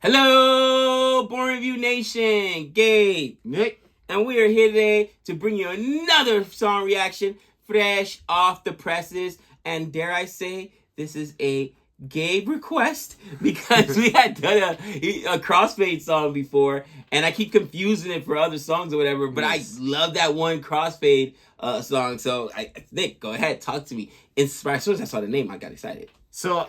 Hello, Boring Review Nation, Gabe, Nick, and we are here today to bring you another song reaction fresh off the presses. And dare I say, this is a Gabe request because we had done a Crossfade song before, and I keep confusing it for other songs or whatever. But yes. I love that one Crossfade song. So, Nick, go ahead, talk to me. Inspired. As soon as I saw the name, I got excited. So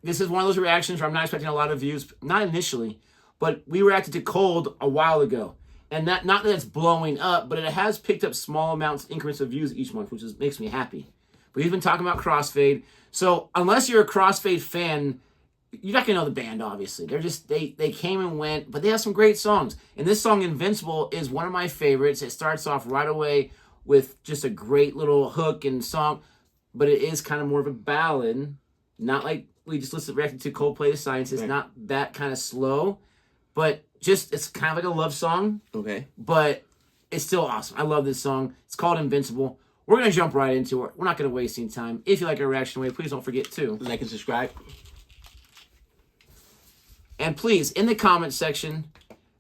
this is one of those reactions where I'm not expecting a lot of views, not initially, but we reacted to Cold a while ago. And not that it's blowing up, but it has picked up small amounts, increments of views each month, which makes me happy. But we've been talking about Crossfade. So unless you're a Crossfade fan, you're not going to know the band, obviously. They came and went, but they have some great songs. And this song, Invincible, is one of my favorites. It starts off right away with just a great little hook and song, but it is kind of more of a ballad, not like we just reacted to Coldplay The Science. It's not that kind of slow, but it's kind of like a love song. Okay. But it's still awesome. I love this song. It's called Invincible. We're going to jump right into it. We're not going to waste any time. If you like our reaction way, please don't forget to like and subscribe. And please, in the comment section,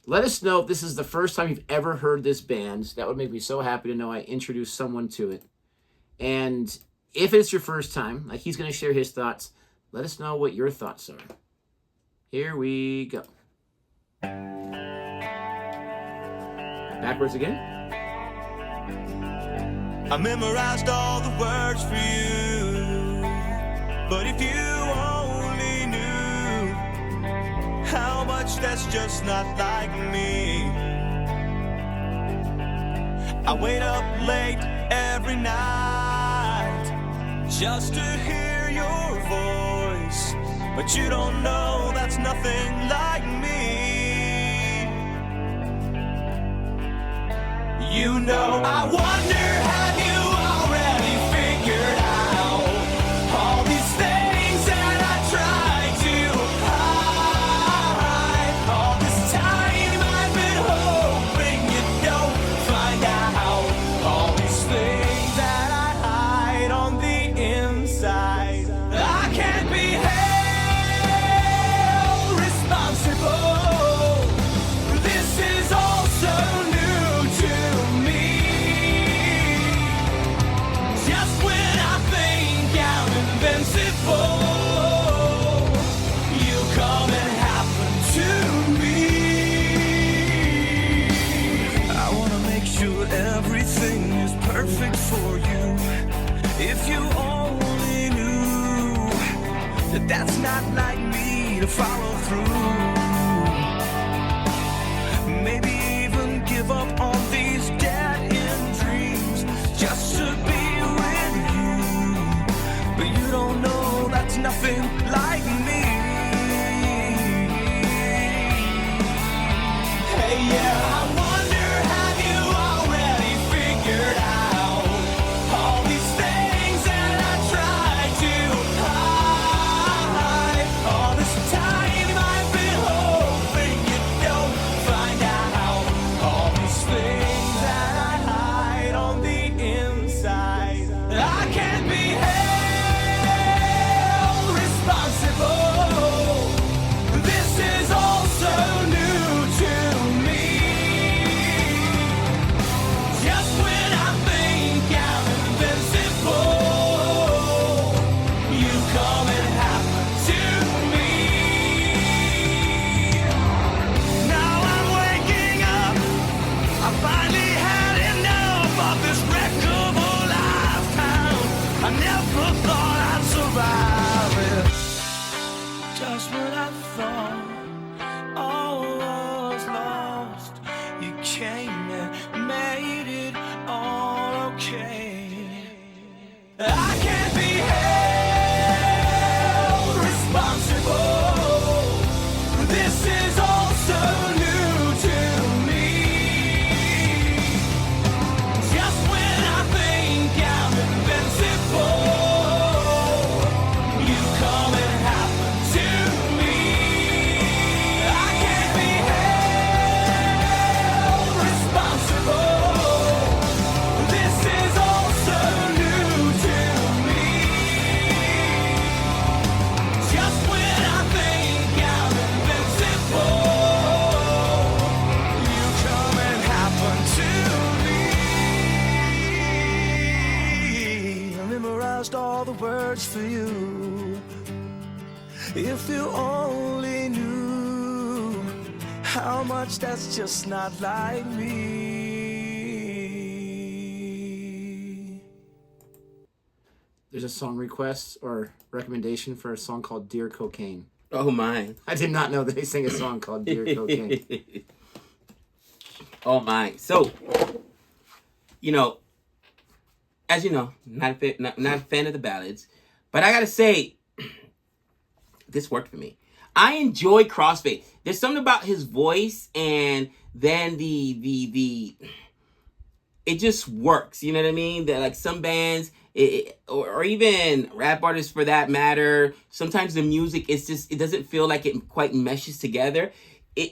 let us know if this is the first time you've ever heard this band. That would make me so happy to know I introduced someone to it. And if it's your first time, like he's going to share his thoughts, let us know what your thoughts are. Here we go. Backwards again. I memorized all the words for you, but if you only knew how much that's just not like me. I wait up late every night just to hear your voice, but you don't know that's nothing like me. You know, I wonder, have you already figured out all these things that I tried to hide? All this time I've been hoping you don't find out all these things that I hide on the inside. I can't be held responsible. This is all so new to me. Just when I think I'm invincible, you come and happen to me. I wanna make sure everything is perfect for you. If you only knew that that's not like me to follow through. Maybe even give up on these dead-end dreams just to be with you. But you don't know that's nothing like me. Hey, yeah, I wonder, have you already figured out all these things that I tried to hide? All this time I've been hoping you don't find out all these things that I hide on the inside. I can't be held responsible. This is all so new to me. Just when I think I'm invincible, you come and happen to me. Now I'm waking up. I finally had enough of this wreck of a lifetime. I never thought I'd survive it. Just when I thought all was lost, you came and made it all okay. I can't be held responsible. This is all so new to me. Just when I think I'm invincible, you come and happen to me. I can't be held responsible. This is all so new to me. Just when I think I'm invincible. If you only knew how much that's just not like me. There's a song request or recommendation for a song called Dear Cocaine. Oh my. I did not know that they sing a song called Dear Cocaine. Oh my. So, you know, as you know, not a fan of the ballads, but I gotta say, this worked for me. I enjoy Crossfade. There's something about his voice, and then the it just works. You know what I mean? That like some bands, or even rap artists for that matter, sometimes the music is just, it doesn't feel like it quite meshes together.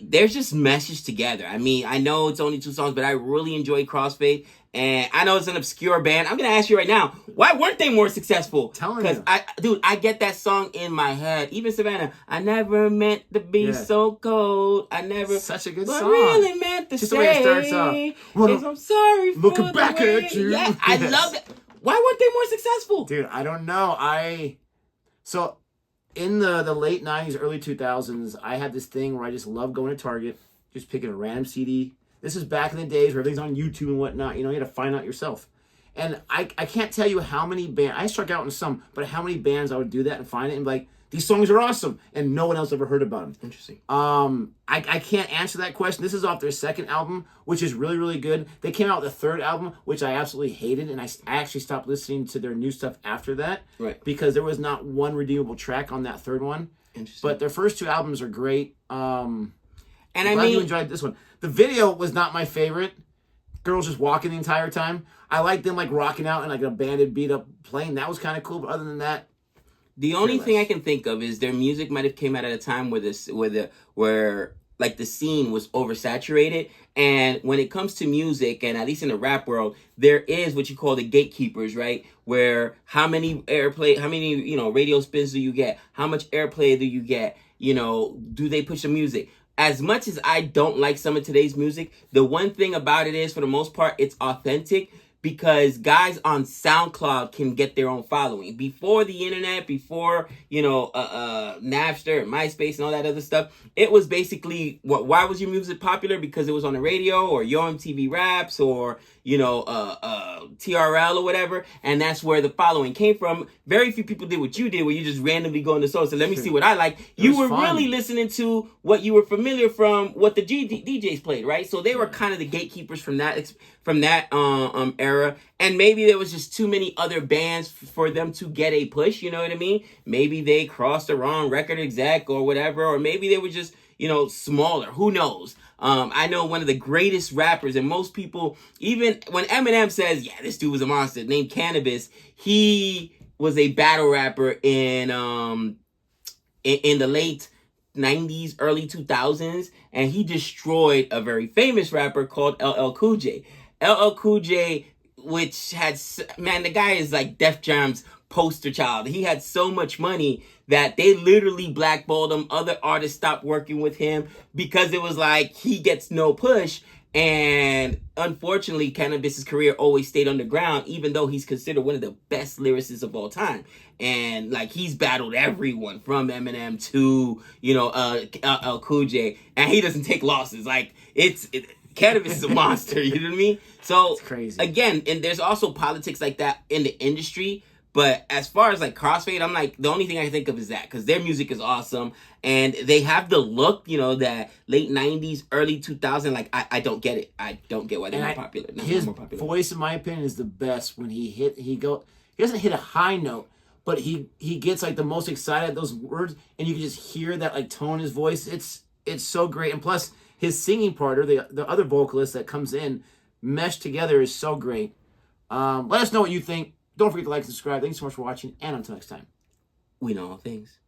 There's just meshes together. I mean, I know it's only 2 songs, but I really enjoy Crossfade. And I know it's an obscure band. I'm going to ask you right now, why weren't they more successful? Telling you. Because I get that song in my head. Even Savannah, I never meant to be so cold. I never. Such a good but song. really meant to just say. The way it starts off. Is I'm sorry for looking the back way. at you. Yeah, I love it. Why weren't they more successful? Dude, I don't know. So in the late 90s, early 2000s, I had this thing where I just loved going to Target, just picking a random CD. This is back in the days where everything's on YouTube and whatnot. You know, you had to find out yourself. And I can't tell you how many bands, I struck out in some, but how many bands I would do that and find it and be like, these songs are awesome. And no one else ever heard about them. Interesting. I can't answer that question. This is off their second album, which is really, really good. They came out with a third album, which I absolutely hated. And I actually stopped listening to their new stuff after that. Right. Because there was not one redeemable track on that third one. Interesting. But their first 2 albums are great. And I glad mean, you enjoyed this one. The video was not my favorite. Girls just walking the entire time. I like them like rocking out and like a banded beat up playing. That was kind of cool. But other than that, the only thing I can think of is their music might have came out at a time where like the scene was oversaturated. And when it comes to music, and at least in the rap world, there is what you call the gatekeepers, right? Where how many radio spins do you get? How much airplay do you get? Do they push the music? As much as I don't like some of today's music, the one thing about it is, for the most part, it's authentic, because guys on SoundCloud can get their own following. Before the internet, before, Napster and MySpace and all that other stuff, it was basically, why was your music popular? Because it was on the radio, or Yo MTV Raps, or, TRL or whatever, and that's where the following came from. Very few people did what you did, where you just randomly go into songs and let me see what I like. You were fun. Really listening to what you were familiar from, what the DJs played, right? So they were kind of the gatekeepers from that era, and maybe there was just too many other bands for them to get a push. You know what I mean? Maybe they crossed the wrong record exec or whatever, or maybe they were just smaller. Who knows? I know one of the greatest rappers, and most people, even when Eminem says, yeah, this dude was a monster, named Cannabis, he was a battle rapper in the late 90s, early 2000s, and he destroyed a very famous rapper called LL Cool J. LL Cool J, which had, man, the guy is like Def Jam's poster child. He had so much money that they literally blackballed him. Other artists stopped working with him because it was like he gets no push. And unfortunately, Cannabis's career always stayed underground, even though he's considered one of the best lyricists of all time. And like he's battled everyone from Eminem to LL Cool J, and he doesn't take losses. Like Cannabis is a monster. You know what I mean? So it's crazy. Again, and there's also politics like that in the industry. But as far as like Crossfade, I'm like, the only thing I can think of is that, because their music is awesome and they have the look, that late 90s, early 2000. Like, I don't get it. I don't get why they're not popular. His voice, in my opinion, is the best. When he doesn't hit a high note, but he gets like the most excited at those words, and you can just hear that like tone in his voice. It's so great. And plus his singing part, or the other vocalist that comes in, meshed together, is so great. Let us know what you think. Don't forget to like and subscribe. Thanks so much for watching, and until next time. We know all things.